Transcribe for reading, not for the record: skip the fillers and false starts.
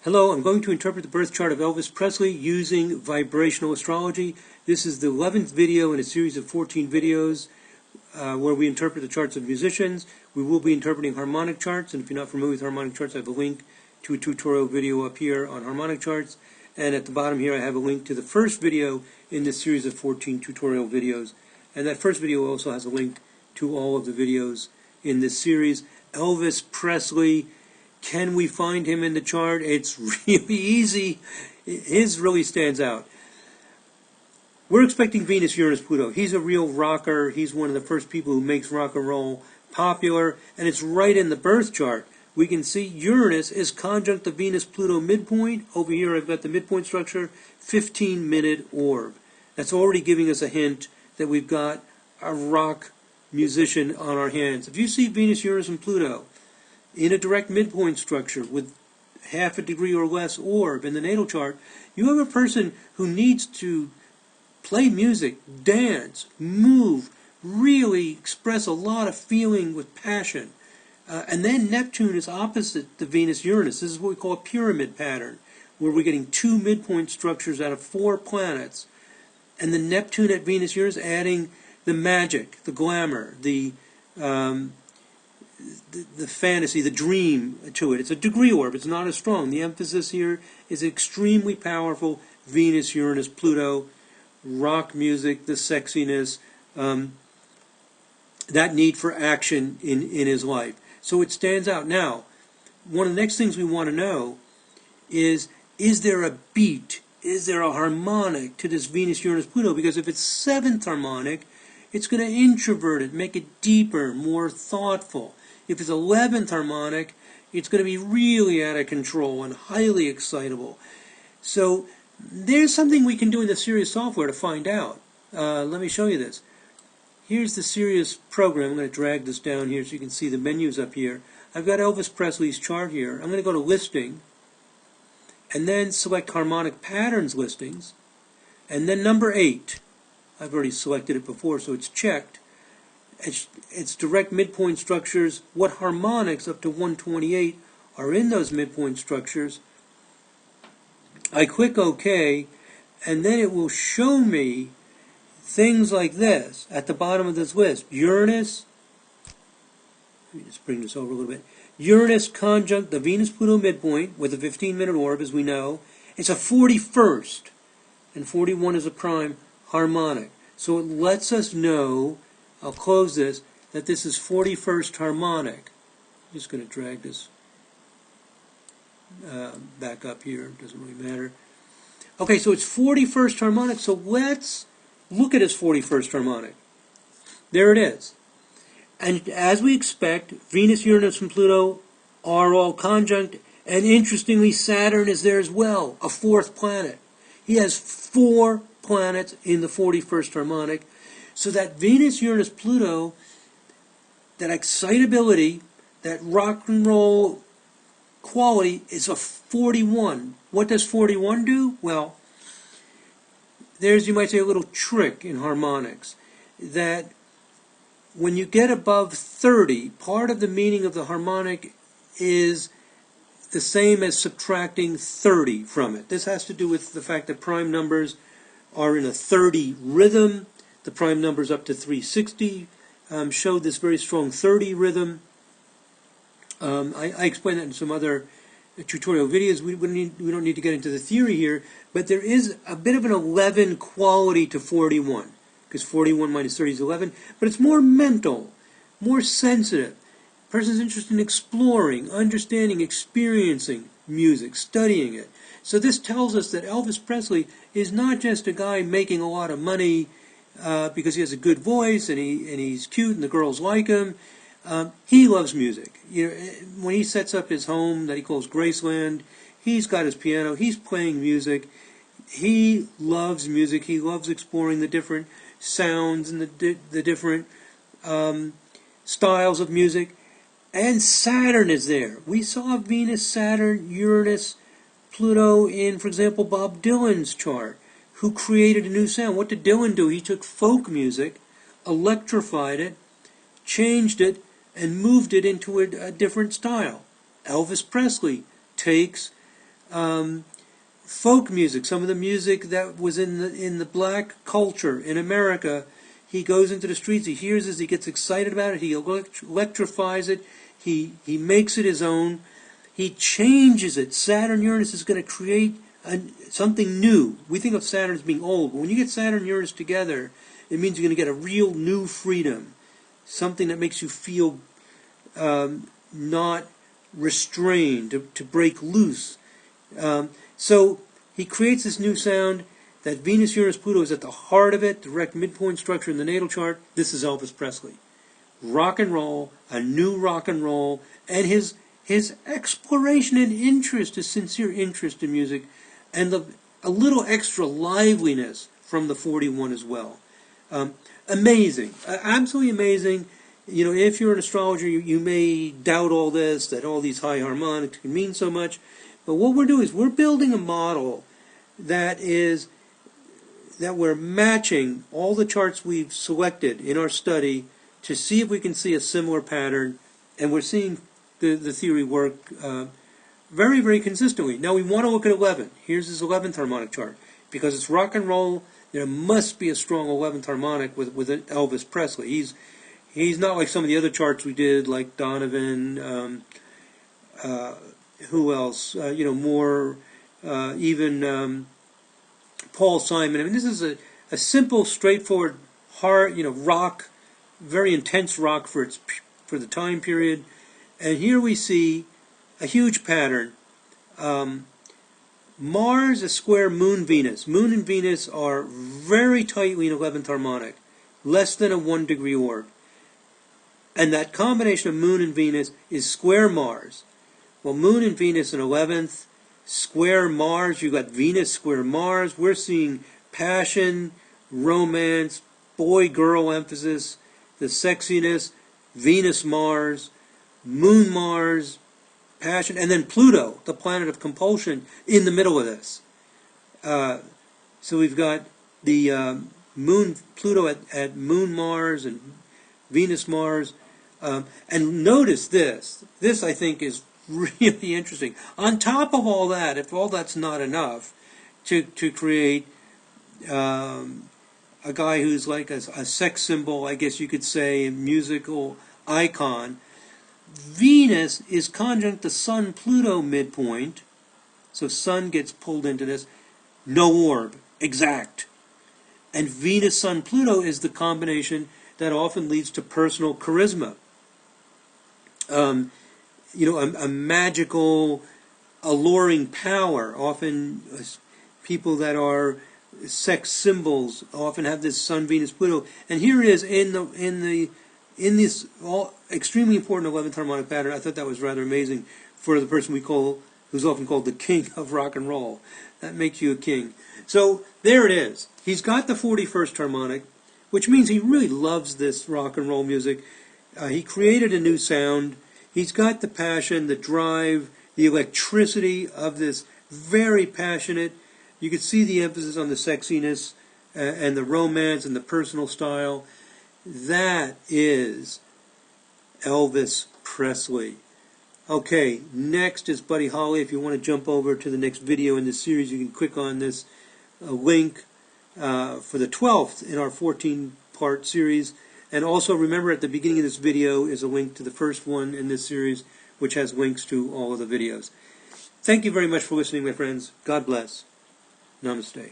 Hello, I'm going to interpret the birth chart of Elvis Presley using Vibrational Astrology. This is the 11th video in a series of 14 videos where we interpret the charts of musicians. We will be interpreting harmonic charts, and if you're not familiar with harmonic charts, I have a link to a tutorial video up here on harmonic charts. And at the bottom here I have a link to the first video in this series of 14 tutorial videos. And that first video also has a link to all of the videos in this series. Elvis Presley. Can we find him in the chart? It's really easy. His really stands out. We're expecting Venus, Uranus, Pluto. He's a real rocker. He's one of the first people who makes rock and roll popular. And it's right in the birth chart. We can see Uranus is conjunct the Venus-Pluto midpoint. Over here I've got the midpoint structure, 15-minute orb. That's already giving us a hint that we've got a rock musician on our hands. If you see Venus, Uranus, and Pluto in a direct midpoint structure with half a degree or less orb in the natal chart, you have a person who needs to play music, dance, move, really express a lot of feeling with passion. And then Neptune is opposite the Venus-Uranus. This is what we call a pyramid pattern, where we're getting two midpoint structures out of 4 planets. And the Neptune at Venus-Uranus adding the magic, the glamour, the fantasy, the dream to it. It's a degree orb. It's not as strong. The emphasis here is extremely powerful. Venus, Uranus, Pluto, rock music, the sexiness, that need for action in his life. So it stands out. Now, one of the next things we want to know is there a beat? Is there a harmonic to this Venus, Uranus, Pluto? Because if it's 7th harmonic, it's going to introvert it, make it deeper, more thoughtful. If it's 11th harmonic, it's going to be really out of control and highly excitable. So there's something we can do in the Sirius software to find out. Let me show you this. Here's the Sirius program. I'm going to drag this down here so you can see the menus up here. I've got Elvis Presley's chart here. I'm going to go to Listing, and then select Harmonic Patterns Listings, and then number 8. I've already selected it before, so it's checked. It's direct midpoint structures. What harmonics up to 128 are in those midpoint structures? I click OK, and then it will show me things like this at the bottom of this list. Uranus, let me just bring this over a little bit. Uranus conjunct the Venus-Pluto midpoint with a 15-minute orb, as we know. It's a 41st, and 41 is a prime harmonic. So it lets us know, I'll close this, that this is 41st harmonic. I'm just going to drag this back up here. It doesn't really matter. Okay, so it's 41st harmonic. So let's look at his 41st harmonic. There it is. And as we expect, Venus, Uranus, and Pluto are all conjunct. And interestingly, Saturn is there as well, a 4th planet. He has 4 planets in the 41st harmonic. So that Venus, Uranus, Pluto, that excitability, that rock and roll quality is a 41. What does 41 do? Well, there's, you might say, a little trick in harmonics. That when you get above 30, part of the meaning of the harmonic is the same as subtracting 30 from it. This has to do with the fact that prime numbers are in a 30 rhythm. The prime numbers up to 360 show this very strong 30 rhythm. I explained that in some other tutorial videos. We don't need to get into the theory here, but there is a bit of an 11 quality to 41, because 41 minus 30 is 11, but it's more mental, more sensitive. The person's interested in exploring, understanding, experiencing music, studying it. So this tells us that Elvis Presley is not just a guy making a lot of money because he has a good voice and he's cute and the girls like him. He loves music. You know, when he sets up his home that he calls Graceland, he's got his piano, he's playing music. He loves music. He loves exploring the different sounds and the different styles of music. And Saturn is there. We saw Venus, Saturn, Uranus, Pluto in, for example, Bob Dylan's chart, who created a new sound. What did Dylan do? He took folk music, electrified it, changed it, and moved it into a different style. Elvis Presley takes folk music, some of the music that was in the black culture in America. He goes into the streets, he hears this, he gets excited about it, he electrifies it, he makes it his own, he changes it. Saturn Uranus is going to create something new. We think of Saturn as being old, but when you get Saturn and Uranus together, it means you're going to get a real new freedom, something that makes you feel not restrained, to break loose. So he creates this new sound. That Venus, Uranus, Pluto is at the heart of it, direct midpoint structure in the natal chart. This is Elvis Presley. Rock and roll, a new rock and roll, and his exploration and interest, his sincere interest in music, and a little extra liveliness from the 41 as well. Amazing. Absolutely amazing. You know, if you're an astrologer, you may doubt all this, that all these high harmonics can mean so much. But what we're doing is we're building a model that we're matching all the charts we've selected in our study to see if we can see a similar pattern, and we're seeing the theory work very, very consistently. Now we want to look at 11. Here's his 11th harmonic chart. Because it's rock and roll, there must be a strong 11th harmonic with Elvis Presley. He's not like some of the other charts we did, like Donovan, who else? More, even Paul Simon. I mean, this is a simple, straightforward, hard, rock, very intense rock for the time period. And here we see a huge pattern. Mars is square Moon Venus. Moon and Venus are very tightly in 11th harmonic, less than a 1 degree orb. And that combination of Moon and Venus is square Mars. Well, Moon and Venus in 11th, square Mars, you got Venus square Mars. We're seeing passion, romance, boy-girl emphasis, the sexiness, Venus Mars, Moon Mars, passion, and then Pluto, the planet of compulsion, in the middle of this. So we've got the Pluto at Moon Mars and Venus Mars. And notice this. This, I think, is really interesting. On top of all that, if all that's not enough to create a guy who's like a sex symbol, I guess you could say, a musical icon, Venus is conjunct the Sun-Pluto midpoint, so Sun gets pulled into this, no orb, exact. And Venus-Sun-Pluto is the combination that often leads to personal charisma. A magical, alluring power. Often people that are sex symbols often have this Sun, Venus, Pluto. And here it is in this extremely important 11th harmonic pattern. I thought that was rather amazing for the person who's often called the king of rock and roll. That makes you a king. So there it is. He's got the 41st harmonic, which means he really loves this rock and roll music. He created a new sound. He's got the passion, the drive, the electricity of this very passionate. You can see the emphasis on the sexiness and the romance and the personal style. That is Elvis Presley. Okay, next is Buddy Holly. If you want to jump over to the next video in this series, you can click on this link for the 12th in our 14-part series. And also remember, at the beginning of this video is a link to the first one in this series, which has links to all of the videos. Thank you very much for listening, my friends. God bless. Namaste.